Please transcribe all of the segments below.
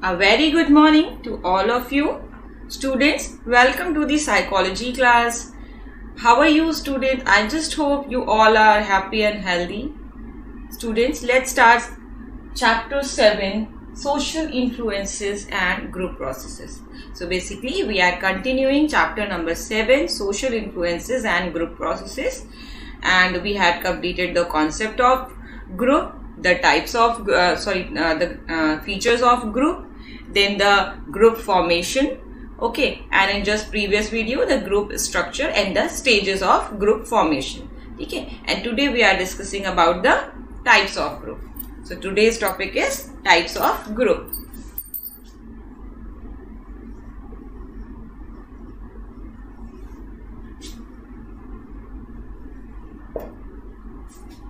A very good morning to all of you. Students, welcome to the psychology class. How are you, students? I just hope you all are happy and healthy. Students, let's start chapter 7, social influences and group processes. So basically we are continuing chapter number 7, social influences and group processes, and we had completed the concept of group, the types of the features of group, then the group formation, okay, and in just previous video the group structure and the stages of group formation, okay. And today we are discussing about the types of group. So today's topic is types of group.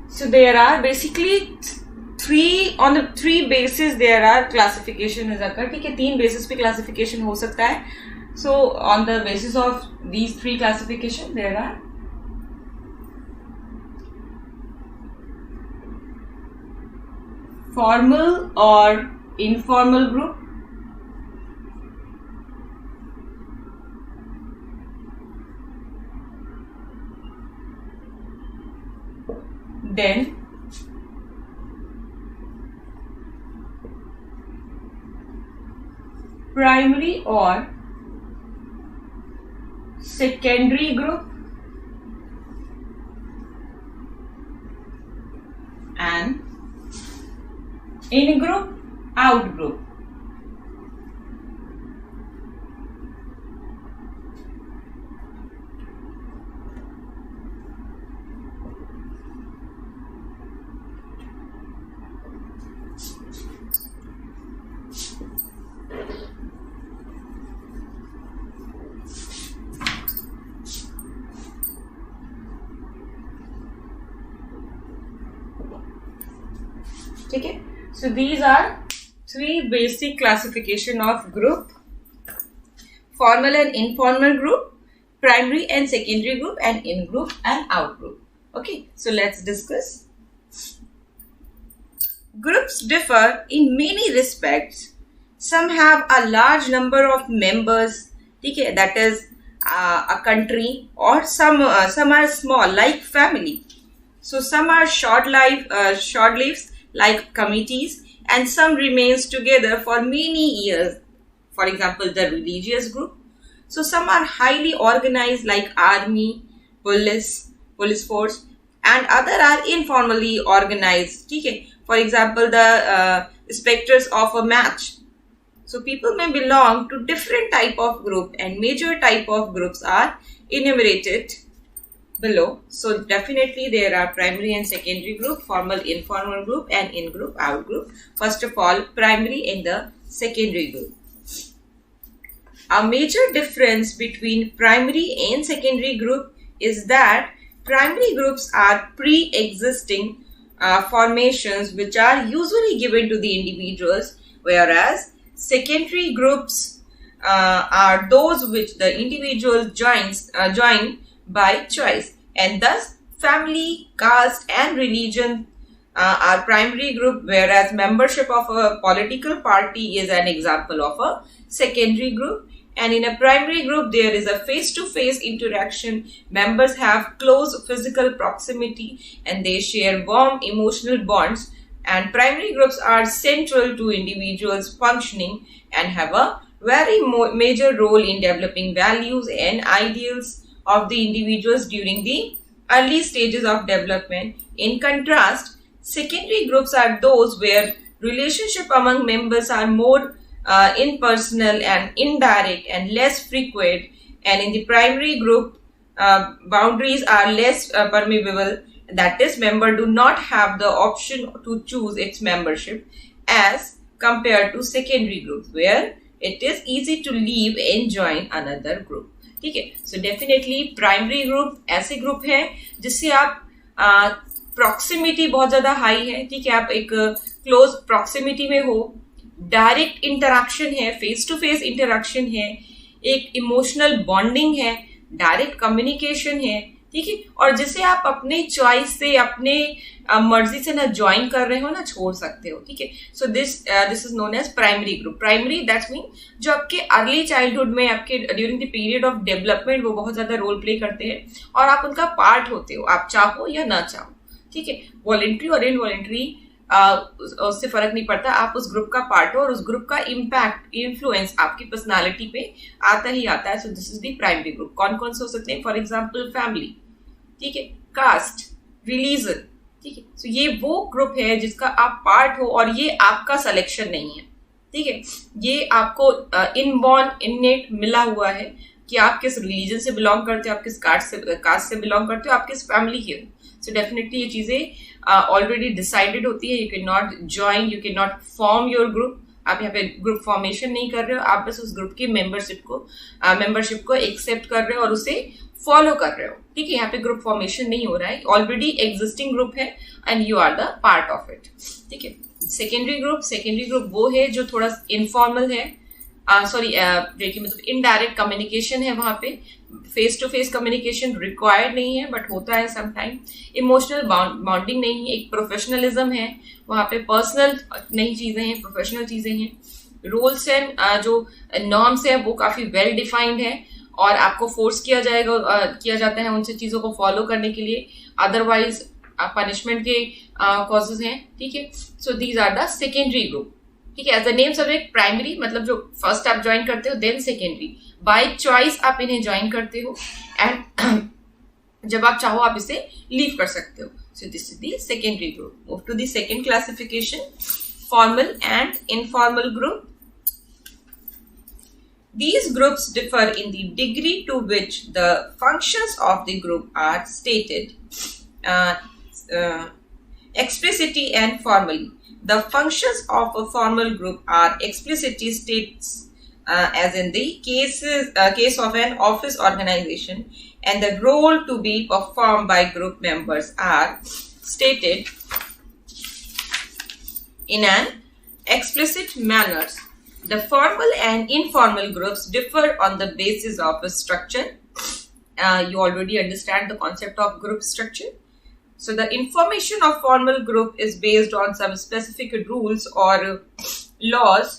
So there are basically three bases there are classification is occurred, ठीक है, 3 basis पे classification हो सकता है. So on the basis of these 3 classification there are formal or informal group, then primary or secondary group, and in group, out group. Okay, so these are 3 basic classification of group: formal and informal group, primary and secondary group, and in group and out group. Okay, so let's discuss. Groups differ in many respects. Some have a large number of members, okay, that is a country, or some are small like family. So some are short-lived like committees, and some remains together for many years. For example, the religious group. So some are highly organized like army, police force, and other are informally organized. Okay? For example, the spectators of a match. So people may belong to different type of group, and major type of groups are enumerated below. So definitely there are primary and secondary group, formal, informal group, and in group, out group. First of all, primary and the secondary group. A major difference between primary and secondary group is that primary groups are pre-existing formations which are usually given to the individuals, whereas secondary groups are those which the individual join by choice, and thus family, caste, and religion are primary group, whereas membership of a political party is an example of a secondary group. And in a primary group there is a face-to-face interaction. Members have close physical proximity and they share warm emotional bonds, and primary groups are central to individuals' functioning and have a very major role in developing values and ideals of the individuals during the early stages of development. In contrast, secondary groups are those where relationship among members are more impersonal and indirect and less frequent, and in the primary group boundaries are less permeable, that is, members do not have the option to choose its membership as compared to secondary groups where it is easy to leave and join another group. ठीक है. So definitely primary group ऐसे group है जिससे आप proximity बहुत ज्यादा high है, ठीक है, आप एक क्लोज प्रॉक्सिमिटी में हो, डायरेक्ट इंटरेक्शन है, फेस टू फेस इंटरेक्शन है, एक इमोशनल बॉन्डिंग है, डायरेक्ट कम्युनिकेशन है, ठीक है, और जिसे आप अपने चॉइस से, अपने मर्जी से ना ज्वाइन कर रहे हो ना छोड़ सकते हो, ठीक है। So this is known as primary group. Primary that's mean जो आपके अर्ली चाइल्डहुड में, आपके during the period of development वो बहुत ज्यादा रोल प्ले करते हैं और आप उनका पार्ट होते हो, आप चाहो या ना चाहो, ठीक है। वॉलेंट्री और इनवॉलेंट्री उससे फर्क नहीं पड़ता, आप उस ग्रुप का पार्ट हो और उस ग्रुप का इम्पैक्ट, इन्फ्लुएंस आपकी पर्सनालिटी पे आता ही आता है। So this is the primary group. कौन कौन से हो सकते हैं? फॉर एग्जाम्पल फैमिली, ठीक है, कास्ट, रिलीजन, ठीक है। सो ये वो ग्रुप है जिसका आप पार्ट हो और ये आपका सिलेक्शन नहीं है, ठीक है। ये आपको इनबॉर्न, इननेट मिला हुआ है कि आप किस रिलीजन से बिलोंग करते हो, आप किस कास्ट से बिलोंग करते हो, आप किस फैमिली के हो। सो डेफिनेटली ये चीजें ऑलरेडी डिसाइडेड होती है। You can not join, you can not form your group. आप यहाँ पे ग्रुप फॉर्मेशन नहीं कर रहे हो, आप बस उस ग्रुप की मेंबरशिप को एक्सेप्ट कर रहे हो और उसे फॉलो कर रहे हो, ठीक है। यहाँ पे ग्रुप फॉर्मेशन नहीं हो रहा है, ऑलरेडी एग्जिस्टिंग ग्रुप है and you are the part of it, ठीक है। सेकेंडरी ग्रुप वो है जो थोड़ा इनफॉर्मल है, देखिए मतलब इनडायरेक्ट कम्युनिकेशन है, वहां पे face to face communication required नहीं है बट होता है समटाइम। इमोशनल बॉन्डिंग नहीं है, एक प्रोफेशनलिज्म है, वहां पे पर्सनल नई चीजें हैं, प्रोफेशनल चीजें हैं। रूल्स एंड जो नॉर्म्स है वो काफी वेल डिफाइंड है और आपको फोर्स किया जाता है उनसे चीजों को फॉलो करने के लिए, अदरवाइज पनिशमेंट के कॉजेज हैं, ठीक है। So these are the secondary group, ठीक है। As the name subject, primary मतलब जो फर्स्ट आप ज्वाइन करते हो, देन सेकेंडरी बाय चॉइस आप इन्हें ज्वाइन करते हो एंड जब आप चाहो आप इसे लीव कर सकते हो। So this is the secondary group. Move to the second classification, formal and informal group. These groups differ in the degree to which the functions of the group are stated explicitly and formally. The functions of a formal group are explicitly stated as in the case of an office organization, and the role to be performed by group members are stated in an explicit manner. The formal and informal groups differ on the basis of a structure. You already understand the concept of group structure. So the information of formal group is based on some specific rules or laws,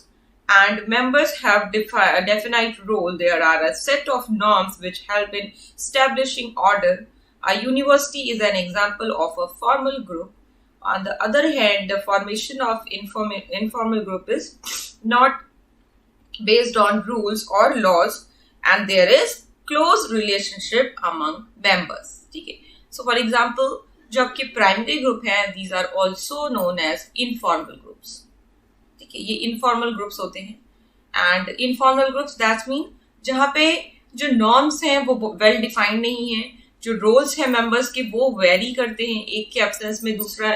and members have a definite role. There are a set of norms which help in establishing order. A university is an example of a formal group. On the other hand, the formation of informal group is not based on rules or laws, and there is close relationship among members, ठीक है। So for example, जो आपके primary group है, these are also known as informal groups, ठीक है। ये informal groups होते हैं, and informal groups that mean जहाँ पे जो norms हैं वो well defined नहीं है, जो roles हैं members के वो vary करते हैं, एक के absence में दूसरा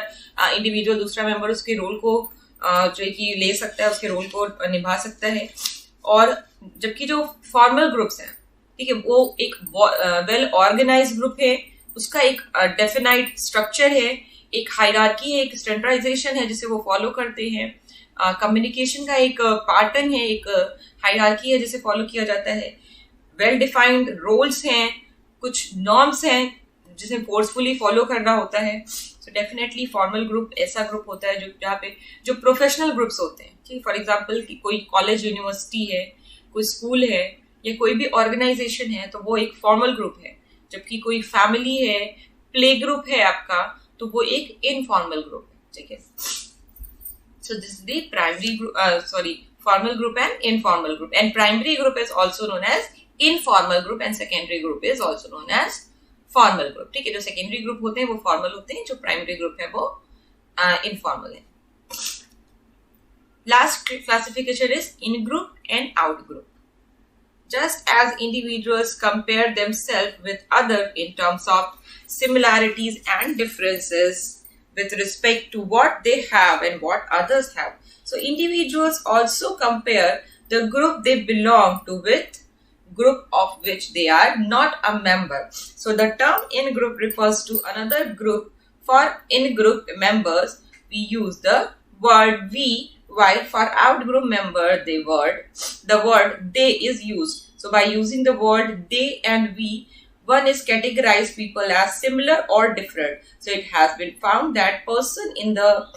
individual, दूसरा member उसके role को जो कि ले सकता है, उसके रोल को निभा सकता है। और जबकि जो फॉर्मल ग्रुप्स हैं, ठीक है, वो एक वेल ऑर्गेनाइज्ड ग्रुप है, उसका एक डेफिनाइट स्ट्रक्चर है, एक हायरार्की है, एक स्टैंडर्डाइजेशन है जिसे वो फॉलो करते हैं, कम्युनिकेशन का एक पैटर्न है, एक हायरार्की है जिसे फॉलो किया जाता है, वेल डिफाइंड रोल्स हैं, कुछ नॉर्म्स हैं जिसे फोर्सफुली फॉलो करना होता है। सो डेफिनेटली फॉर्मल ग्रुप ऐसा ग्रुप होता है जो जहाँ पे जो प्रोफेशनल ग्रुप्स होते हैं, ठीक, फॉर एग्जांपल कि कोई कॉलेज, यूनिवर्सिटी है, कोई स्कूल है या कोई भी ऑर्गेनाइजेशन है तो वो एक फॉर्मल ग्रुप है। जबकि कोई फैमिली है, प्ले ग्रुप है आपका, तो वो एक इनफॉर्मल ग्रुप है, ठीक है। So this is the primary group, formal group and informal group, and primary group is also known as informal group and secondary group is also known as formal group, ठीक है। जो secondary group होते हैं वो formal होते हैं, जो primary group है वो informal है। Last classification is in group and out group. Just as individuals compare themselves with others in terms of similarities and differences with respect to what they have and what others have, so individuals also compare the group they belong to with group of which they are not a member. So the term in group refers to another group. For in group members, we use the word we, while for out group member, the word they is used. So by using the word they and we, One is categorize people as similar or different. So it has been found that person in the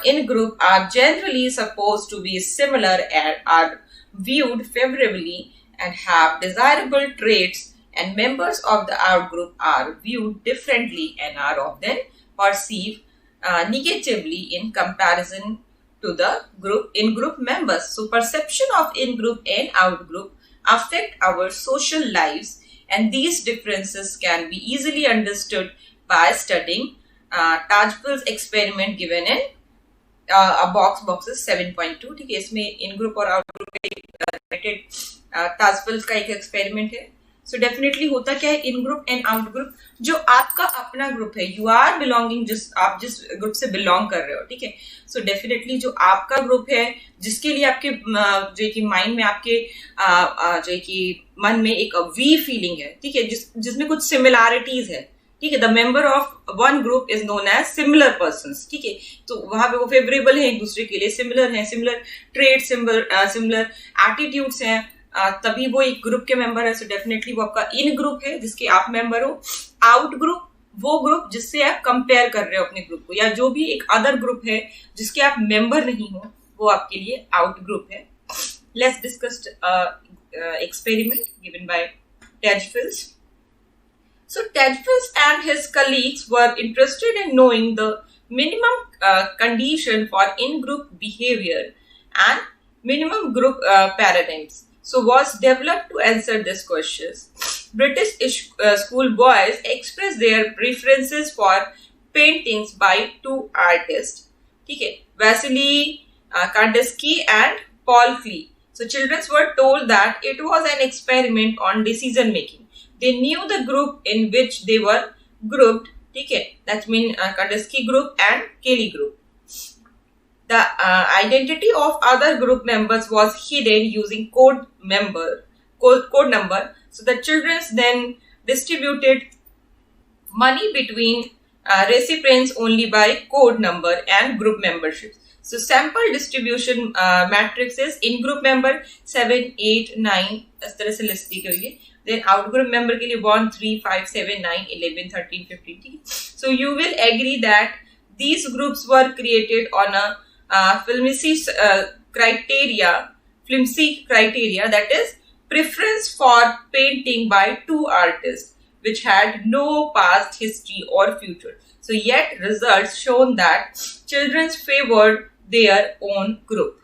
in group are generally supposed to be similar and are viewed favorably and have desirable traits, and members of the out group are viewed differently and are often perceived negatively in comparison to the group in group members. So perception of in group and out group affect our social lives, and these differences can be easily understood by studying Tajpul's experiment given in a boxes 7.2. ठीक है, इसमें इन group और out group related ताजपुल का एक experiment है. So definitely होता क्या है, इन ग्रुप एंड आउट ग्रुप, जो आपका अपना ग्रुप है, यू आर बिलोंगिंग, आप जिस ग्रुप से बिलोंग कर रहे हो, ठीक है. सो डेफिनेटली जो आपका ग्रुप है, जिसके लिए आपके जो कि माइंड में आपके जो कि मन में एक वी फीलिंग है, ठीक है, जिसमें कुछ सिमिलैरिटीज है, ठीक है. The member of one group is known as similar persons, ठीक है. तो वहां पे वो फेवरेबल है एक दूसरे के लिए, सिमिलर है, सिमिलर ट्रेड, सिमिलर एटीट्यूड्स हैं, तभी वो एक ग्रुप के मेंबर है. सो डेफिनेटली वो आपका इन ग्रुप है जिसके आप मेंबर हो. आउट ग्रुप वो ग्रुप जिससे आप कंपेयर कर रहे हो अपने ग्रुप को, या जो भी एक अदर ग्रुप है जिसके आप मेंबर नहीं हो, वो आपके लिए आउट ग्रुप है. Let's discuss experiment given by Tajfels. So Tajfels and his colleagues were interested in knowing the minimum condition for in-group behavior and minimum group paradigms. So was developed to answer these questions. British school boys expressed their preferences for paintings by two artists, okay, Vasily Kandinsky and Paul Klee. So children were told that it was an experiment on decision making. They knew the group in which they were grouped, okay, that means Kandinsky group and Kelly group. The identity of other group members was hidden using code number. So the children then distributed money between recipients only by code number and group memberships. So sample distribution matrices in group member 7, 8, 9 इस तरह से list दी गई है. Then out group member के लिए 1, 3, 5, 7, 9, 11, 13, 15. ठीक है. So you will agree that these groups were created on a flimsy criteria, that is preference for painting by two artists which had no past history or future. So yet results shown that children favored their own group.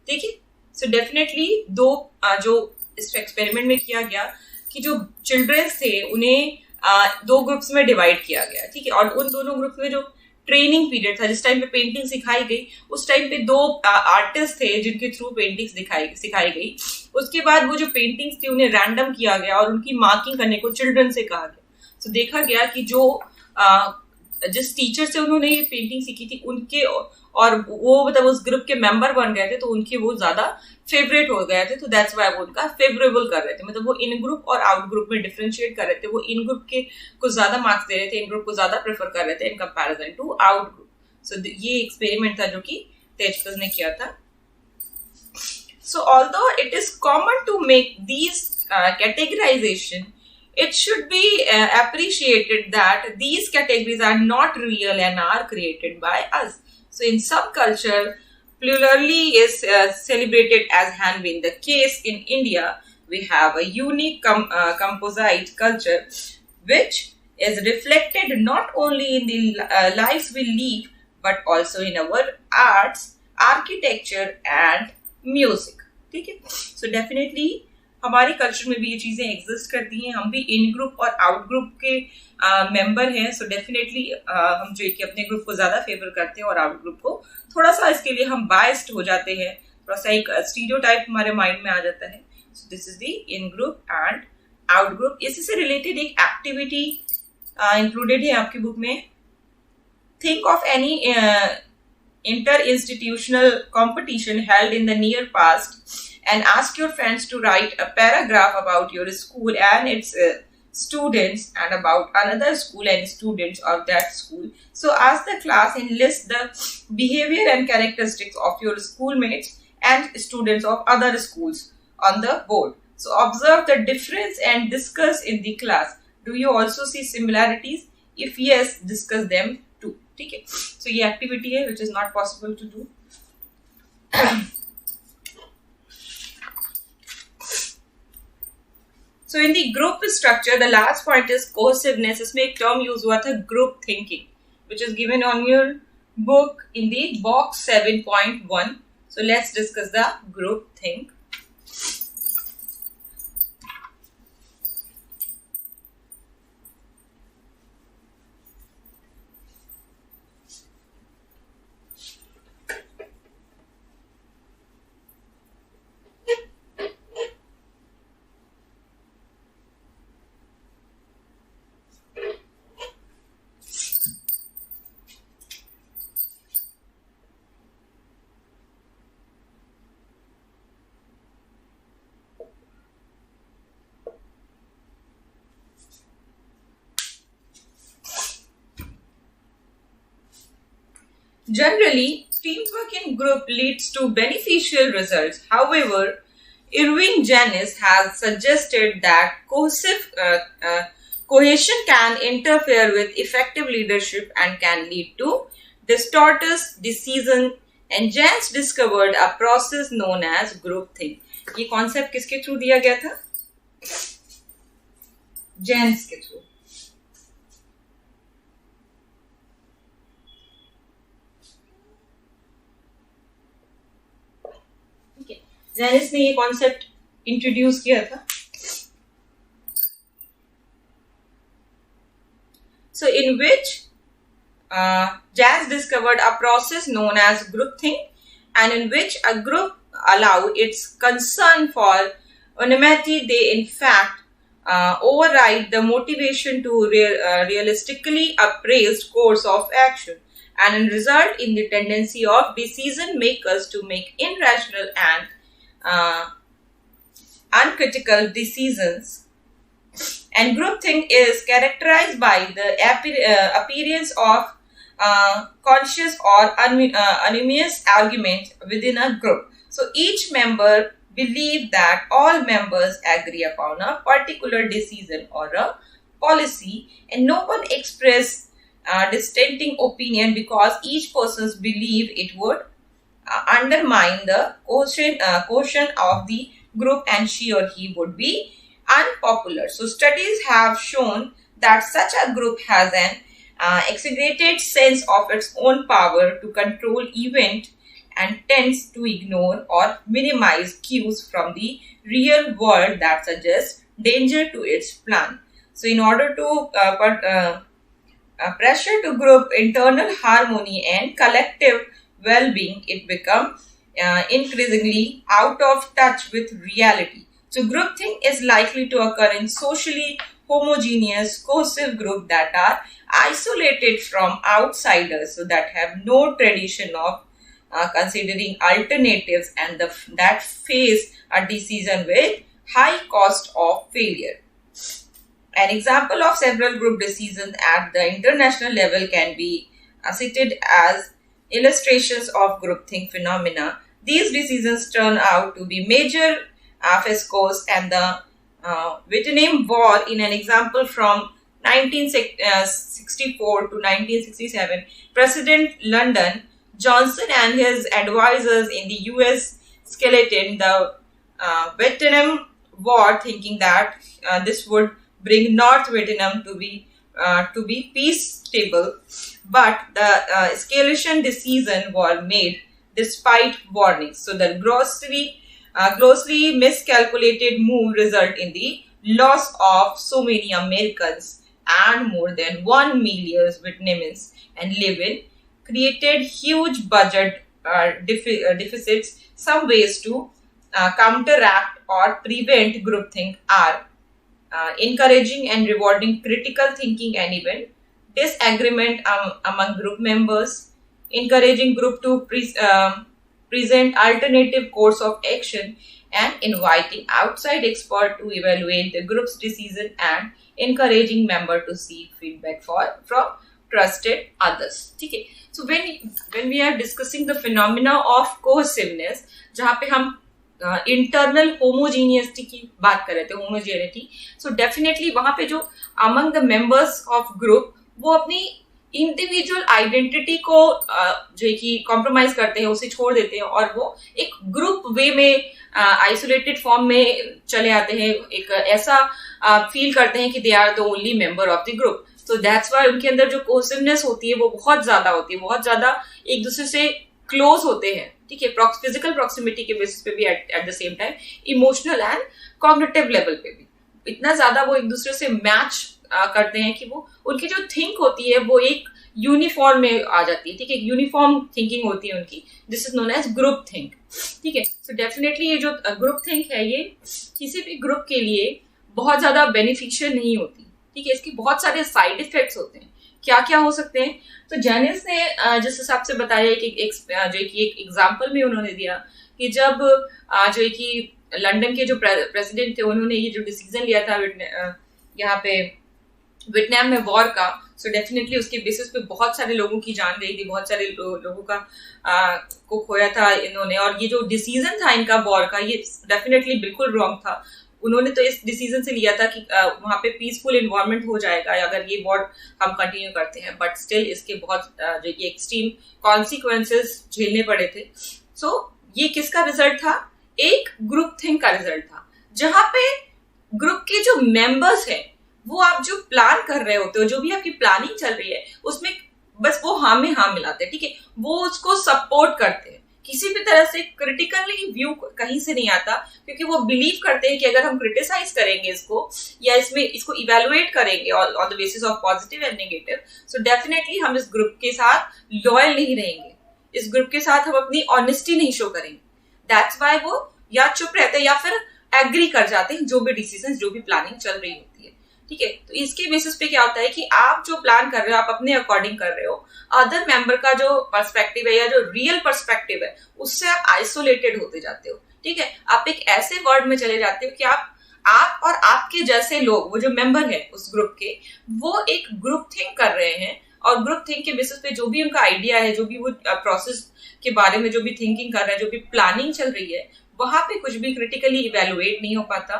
ठीक है. So definitely दो जो इस experiment में किया गया कि जो चिल्ड्रंस थे उन्हें दो ग्रुप्स में डिवाइड किया गया, ठीक है. और उन दोनों ग्रुप्स में जो ट्रेनिंग पीरियड था, जिस टाइम पे पेंटिंग सिखाई गई, उस टाइम पे दो आर्टिस्ट थे जिनके थ्रू पेंटिंग्स सिखाई गई. उसके बाद वो जो पेंटिंग्स थी उन्हें रैंडम किया गया और उनकी मार्किंग करने को चिल्ड्रन से कहा गया. तो देखा गया कि जो जिस टीचर से उन्होंने ये पेंटिंग सीखी थी उनके, और वो मतलब उस ग्रुप के मेंबर बन गए थे, तो उनके वो ज्यादा फेवरेट हो गए थे. तो दैट्स व्हाई वो उनका फेवरेबल कर रहे थे, मतलब वो इन ग्रुप और आउट ग्रुप में डिफरेंशिएट कर रहे थे. वो इन ग्रुप के को ज्यादा मार्क्स दे रहे थे, इन ग्रुप को ज्यादा प्रेफर कर रहे थे in comparison to out group. So ये एक्सपेरिमेंट था जो कि तेजफल ने किया था. So although it is common to make these categorization, it should be appreciated that these categories are not real and are created by us. So in some culture, plurality is celebrated as has been the case in India. We have a unique composite culture which is reflected not only in the lives we live but also in our arts, architecture and music. ठीक है. So definitely हमारे culture में भी ये चीजें exist करती हैं. हम भी इन ग्रुप और आउट ग्रुप के मेंबर हैं. सो डेफिनेटली हम जो कि अपने ग्रुप को ज्यादा फेवर करते हैं और आउट ग्रुप को थोड़ा सा, इसके लिए हम बायस्ड हो जाते हैं, थोड़ा सा एक स्टीरियोटाइप हमारे माइंड में आ जाता है. So this is the in group and out group. इसी से रिलेटेड एक एक्टिविटी इंक्लूडेड है आपकी बुक में. Think of any inter-institutional competition held in the near past and ask your friends to write a paragraph about your school and its students and about another school and students of that school. So ask the class and list the behavior and characteristics of your schoolmates and students of other schools on the board. So observe the difference and discuss in the class. Do you also see similarities? If yes, discuss them too. Okay. So ये activity है which is not possible to do. So in the group structure, the last point is cohesiveness. इसमें एक term use हुआ था group thinking, which is given on your book in the box 7.1. So let's discuss the group think. Generally, teamwork in group leads to beneficial results. However, Irving Janis has suggested that cohesion can interfere with effective leadership and can lead to distorted decision. And Janis discovered a process known as groupthink. ये concept किसके through दिया गया था? Janis के through. Janice ने ये concept introduce किया था. So in which Jazz discovered a process known as groupthink, and in which a group allow its concern for anonymity. They in fact override the motivation to realistically appraised course of action, and result in the tendency of decision makers to make irrational and uncritical decisions. And groupthink is characterized by the appearance of conscious or unanimous argument within a group. So each member believe that all members agree upon a particular decision or a policy, and no one express dissenting opinion because each person's belief it would undermine the cohesion of the group, and she or he would be unpopular. So studies have shown that such a group has an exaggerated sense of its own power to control event and tends to ignore or minimize cues from the real world that suggest danger to its plan. So in order to pressure to group internal harmony and collective well-being, it becomes increasingly out of touch with reality. So groupthink is likely to occur in socially homogeneous, cohesive groups that are isolated from outsiders, so that have no tradition of considering alternatives, and that face a decision with high cost of failure. An example of several group decisions at the international level can be cited as illustrations of groupthink phenomena. These decisions turn out to be major fiascos, and the Vietnam War, in an example from 1964 to 1967, President Lyndon Johnson and his advisors in the US skeleton the Vietnam War, thinking that this would bring North Vietnam to be peaceable, but the escalation decision was made despite warnings. So the grossly miscalculated move result in the loss of so many Americans and more than 1 million Vietnamese and living, created huge budget deficits. Some ways to counteract or prevent groupthink are encouraging and rewarding critical thinking and even disagreement among group members, encouraging group to present alternative course of action, and inviting outside expert to evaluate the group's decision, and encouraging member to seek feedback from trusted others. Okay. So when we are discussing the phenomena of cohesiveness, जहाँ पे हम internal होमोजीनियसिटी की बात कर रहे थे, homogeneity. So definitely वहां पे जो among the members of group वो अपनी इंडिविजुअल आइडेंटिटी को जो है कि कॉम्प्रोमाइज करते हैं, उसे छोड़ देते हैं और वो एक ग्रुप वे में आइसोलेटेड फॉर्म में चले आते हैं, एक ऐसा फील करते हैं कि they are the only member of the group. तो दैट्स वाई उनके अंदर जो कोहेसिवनेस होती है वो बहुत ज्यादा होती है, बहुत ज्यादा एक दूसरे से क्लोज होते हैं, ठीक है, फिजिकल प्रॉक्सिमिटी के बेसिस पे भी, at the same time emotional and cognitive level पे भी इतना ज्यादा वो एक दूसरे से मैच करते हैं कि वो उनकी जो थिंक होती है वो एक यूनिफॉर्म में आ जाती है, ठीक है, यूनिफॉर्म थिंकिंग होती है उनकी। This is known age group think, ठीक है। सो डेफिनेटली ये जो ग्रुप थिंक है ये किसी भी ग्रुप के लिए बहुत ज्यादा बेनिफिशियल नहीं होती, ठीक है, इसके बहुत सारे साइड इफेक्ट्स होते हैं। क्या क्या हो सकते हैं? तो जैनिस ने जिस हिसाब से बताया कि एक एग्जाम्पल में उन्होंने दिया कि जब जो है कि लंदन के जो प्रेसिडेंट थे उन्होंने ये जो डिसीजन लिया था यहाँ पे वियतनाम में वॉर का, सो डेफिनेटली उसके बेसिस पे बहुत सारे लोगों की जान गई थी, बहुत सारे लोगों का को खोया था इन्होंने। और ये जो डिसीजन था इनका वॉर का ये डेफिनेटली बिल्कुल रॉन्ग था। उन्होंने तो इस डिसीजन से लिया था कि वहां पे पीसफुल इन्वायरमेंट हो जाएगा अगर ये वॉर हम कंटिन्यू करते हैं, बट स्टिल इसके बहुत जो कि एक्सट्रीम कॉन्सिक्वेंसेस झेलने पड़े थे। सो ये किसका रिजल्ट था? एक ग्रुप थिंक का रिजल्ट था, जहां पे ग्रुप के जो मेंबर्स हैं वो आप जो प्लान कर रहे होते हो, जो भी आपकी प्लानिंग चल रही है उसमें बस वो हाँ में हाँ मिलाते हैं, ठीक है, वो उसको सपोर्ट करते हैं, किसी भी तरह से क्रिटिकली व्यू कहीं से नहीं आता, क्योंकि वो बिलीव करते हैं कि अगर हम क्रिटिसाइज करेंगे इसको या इसको इवेलुएट करेंगे on the basis of positive and negative, so definitely हम इस ग्रुप के साथ लॉयल नहीं रहेंगे, इस ग्रुप के साथ हम अपनी ऑनेस्टी नहीं शो करेंगे। दैट्स वाई वो या चुप रहते हैं या फिर एग्री कर जाते हैं जो भी डिसीजन, जो भी प्लानिंग चल रही होती है, ठीक है। तो इसके बेसिस पे क्या होता है कि आप जो प्लान कर रहे हो आप अपने अकॉर्डिंग कर रहे हो, अदर मेंबर का जो पर्सपेक्टिव है या जो रियल पर्सपेक्टिव है उससे आप आइसोलेटेड होते जाते हो, ठीक है। आप एक ऐसे वर्ड में चले जाते हो कि आप और आपके जैसे लोग, वो जो मेंबर है उस ग्रुप के, वो एक ग्रुप थिंक कर रहे हैं और ग्रुप थिंक के बेसिस पे जो भी उनका आइडिया है, जो भी वो प्रोसेस के बारे में जो भी थिंकिंग कर रहे हैं, जो भी प्लानिंग चल रही है, वहां पे कुछ भी क्रिटिकली इवेलुएट नहीं हो पाता।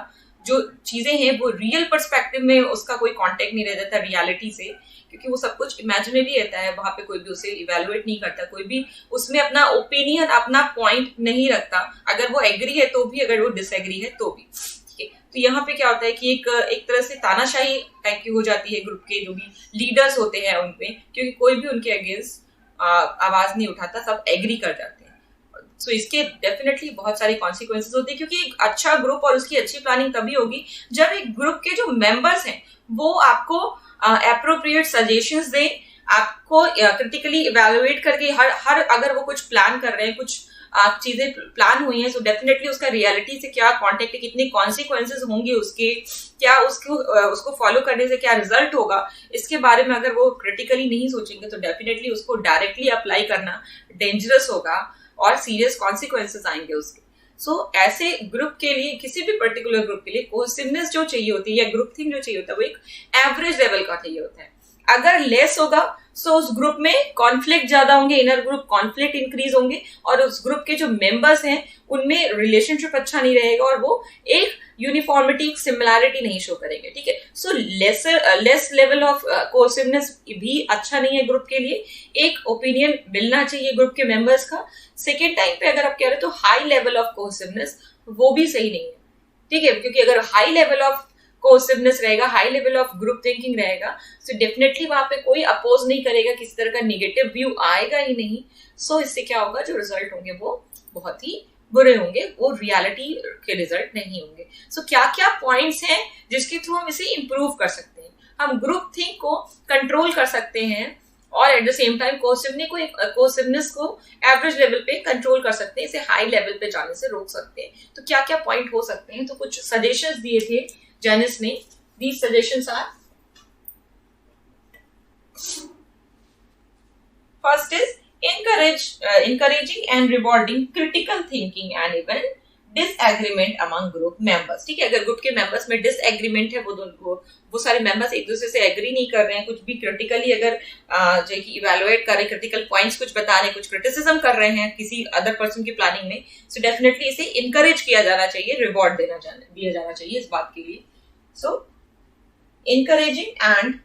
जो चीजें हैं वो रियल पर्सपेक्टिव में उसका कोई कांटेक्ट नहीं रह जाता रियलिटी से, क्योंकि वो सब कुछ इमेजिनरी रहता है, वहां पे कोई भी उसे इवेलुएट नहीं करता, कोई भी उसमें अपना ओपिनियन, अपना पॉइंट नहीं रखता, अगर वो एग्री है तो भी, अगर वो डिसएग्री है तो भी, ठीक है। तो यहाँ पे क्या होता है कि एक तरह से तानाशाही टाइप की हो जाती है ग्रुप के जो भी लीडर्स होते हैं उनपे, क्योंकि कोई भी उनके अगेंस्ट आवाज नहीं उठाता, सब एग्री कर जाते हैं। सो इसके डेफिनेटली बहुत सारी कॉन्सिक्वेंसेज होती है, क्योंकि एक अच्छा ग्रुप और उसकी अच्छी प्लानिंग तभी होगी जब एक ग्रुप के जो मेंबर्स हैं वो आपको एप्रोप्रिएट सजेशंस दें, आपको क्रिटिकली इवेलुएट करके हर अगर वो कुछ प्लान कर रहे हैं, कुछ चीजें प्लान हुई हैं, सो डेफिनेटली उसका रियलिटी से क्या कॉन्टेक्ट, कितने कॉन्सिक्वेंसेज होंगे उसके, क्या उसको फॉलो करने से क्या रिजल्ट होगा, इसके बारे में अगर वो क्रिटिकली नहीं सोचेंगे तो डेफिनेटली उसको डायरेक्टली अप्लाई करना डेंजरस होगा और सीरियस कॉन्सिक्वेंसेस आएंगे उसके। सो ऐसे ग्रुप के लिए, किसी भी पर्टिकुलर ग्रुप के लिए कोहेसिवनेस जो चाहिए होती है या ग्रुप थिंक जो चाहिए होता है वो एक एवरेज लेवल का चाहिए होता है। अगर लेस होगा सो उस ग्रुप में कॉन्फ्लिक्ट ज्यादा होंगे, इनर ग्रुप कॉन्फ्लिक्ट इंक्रीज होंगे और उस ग्रुप के जो मेंबर्स हैं उनमें रिलेशनशिप अच्छा नहीं रहेगा और वो एक यूनिफॉर्मिटी, सिमिलैरिटी नहीं शो करेंगे, ठीक है। So less level of cohesiveness भी अच्छा नहीं है ग्रुप के लिए, एक ओपिनियन मिलना चाहिए ग्रुप के मेंबर्स का। सेकेंड टाइम पे अगर आप कह रहे हो तो हाई लेवल ऑफ कोहेसिवनेस वो भी सही नहीं है, ठीक है, क्योंकि अगर हाई लेवल ऑफ कोहेसिवनेस रहेगा, high level of group thinking रहेगा, सो डेफिनेटली वहां पे कोई अपोज नहीं करेगा, किसी तरह का नेगेटिव व्यू आएगा ही नहीं। सो इससे क्या होगा, जो रिजल्ट होंगे वो बहुत ही बुरे होंगे, वो रियलिटी के रिजल्ट नहीं होंगे। सो क्या क्या पॉइंट्स हैं जिसके थ्रू हम इसे इंप्रूव कर सकते हैं? हम ग्रुप थिंक को कंट्रोल कर सकते हैं और at the same time cohesiveness को एवरेज लेवल पे कंट्रोल कर सकते हैं, इसे हाई लेवल पे जाने से रोक सकते हैं। तो क्या क्या पॉइंट हो सकते हैं? तो कुछ सजेशंस दिए थे जैनिस ने। These suggestions are: first is encouraging and rewarding critical thinking and even disagreement among group members. ठीक है, अगर ग्रुप के मेंबर्स में डिसएग्रीमेंट है, वो सारे मेंबर्स एक दूसरे से एग्री नहीं कर रहे हैं, कुछ भी क्रिटिकली अगर जो कि इवेलुएट कर रहे हैं, क्रिटिकल पॉइंट्स कुछ बता रहे हैं, कुछ क्रिटिसिज्म कर रहे हैं किसी अदर पर्सन की प्लानिंग में, सो डेफिनेटली इसे इनकरेज किया जाना चाहिए, रिवॉर्ड दिया जाना चाहिए इस बात के लिए। सो encouraging and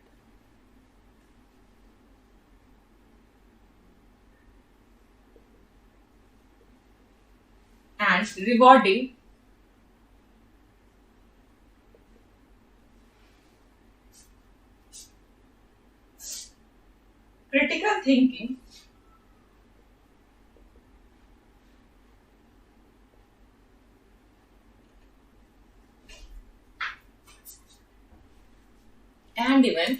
rewarding critical thinking and even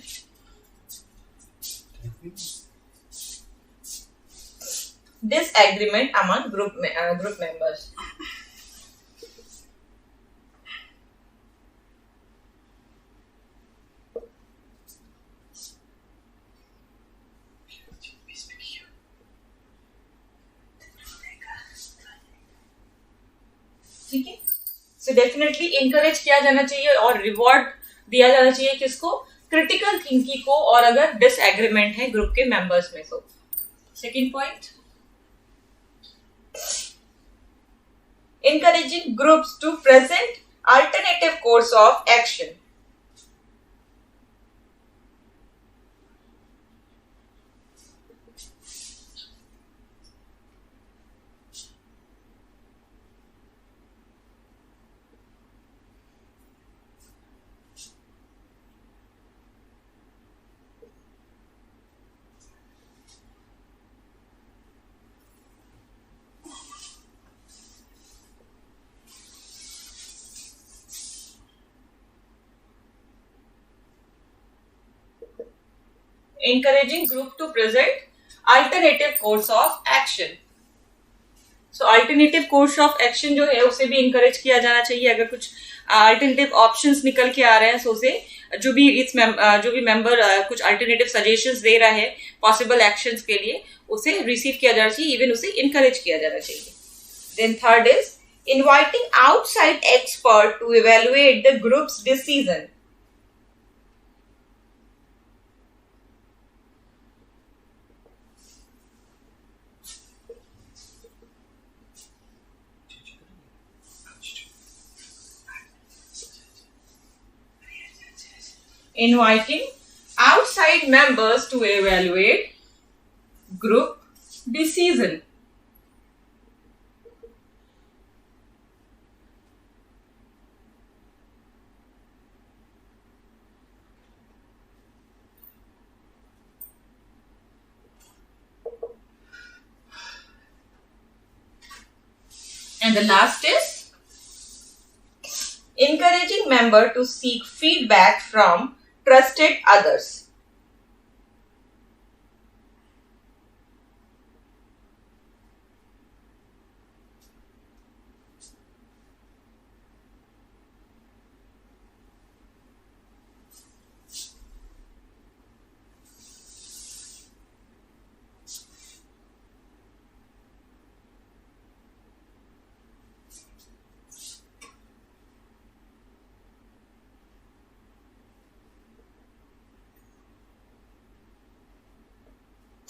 disagreement among group members। ठीक है, सो डेफिनेटली इंकरेज किया जाना चाहिए और रिवॉर्ड दिया जाना चाहिए किसको, क्रिटिकल थिंकिंग को, और अगर डिसएग्रीमेंट है ग्रुप के मेंबर्स में। So second point, encouraging groups to present alternative course of action। encouraging group to present alternative course of action। So alternative course of action जो है उसे भी इंकरेज किया जाना चाहिए। अगर कुछ अल्टरनेटिव ऑप्शंस निकल के आ रहे हैं, सो उसे जो भी मेंबर कुछ अल्टरनेटिव सजेशंस दे रहा है पॉसिबल एक्शंस के लिए, उसे रिसीव किया जाना चाहिए, इवन उसे इंकरेज किया जाना चाहिए। Then third is inviting outside expert to evaluate the group's decision. Inviting outside members to evaluate group decision। And the last is encouraging member to seek feedback from trusted others।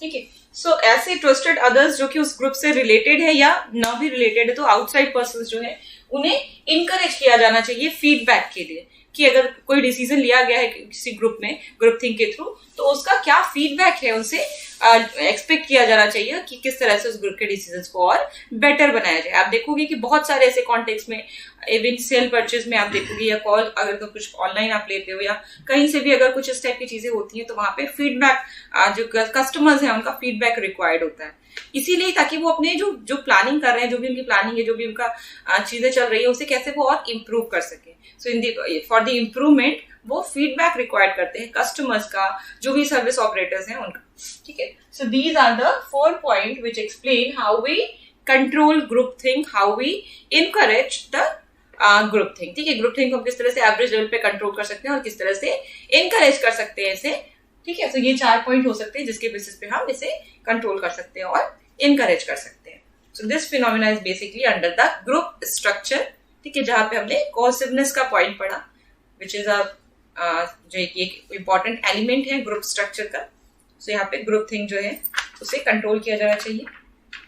ठीक है, सो ऐसे trusted others जो कि उस group से related है या ना भी रिलेटेड है, तो आउटसाइड पर्सन जो है उन्हें इनकरेज किया जाना चाहिए फीडबैक के लिए, कि अगर कोई डिसीजन लिया गया है किसी ग्रुप में ग्रुप थिंक के थ्रू, तो उसका क्या फीडबैक है उनसे एक्सपेक्ट किया जाना चाहिए कि किस तरह से उस ग्रुप के डिसीजंस को और बेटर बनाया जाए। आप देखोगे कि बहुत सारे ऐसे कॉन्टेक्स्ट में, इवन सेल परचेज में आप देखोगे, या कॉल अगर तो कुछ ऑनलाइन आप लेते हो या कहीं से भी अगर कुछ इस टाइप की चीजें होती हैं, तो वहां पे फीडबैक जो कस्टमर्स हैं उनका फीडबैक रिक्वायर्ड होता है, इसीलिए ताकि वो अपने जो प्लानिंग कर रहे हैं, जो भी उनकी प्लानिंग है, जो भी उनका चीजें चल रही है, उसे कैसे वो और इम्प्रूव कर सके। सो फॉर द इम्प्रूवमेंट वो फीडबैक रिक्वायर्ड करते हैं कस्टमर्स का, जो भी सर्विस ऑपरेटर्स हैं उनका। ठीक है, so these are the 4 point which explain how we control group think, how we encourage the group think. ठीक है, ग्रुप थिंक को हम किस तरह से एवरेज लेवल पे कंट्रोल कर सकते हैं और किस तरह से इनकरेज कर सकते हैं इसे। ठीक है, तो ये 4 पॉइंट हो सकते हैं जिसके बेसिस पे हम इसे कंट्रोल कर सकते हैं और इनकरेज कर सकते हैं। So this phenomena is basically under the group structure, ठीक है, जहाँ पे हमने cohesiveness का point पढ़ा, which is a जो एक important element है group structure का. So यहाँ पे group thing जो है उसे control किया जाना चाहिए.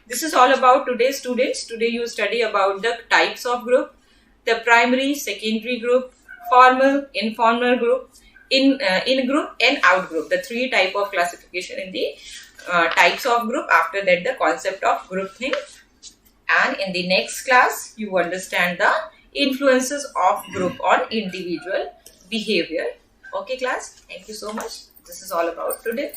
This is all about today, students. Today you study about the types of group, the primary, secondary group, formal, informal group, in group and out group. The three type of classification in the types of group. After that, the concept of group thing. And in the next class, you understand the influences of group on individual behavior. Okay, class. Thank you so much. This is all about today.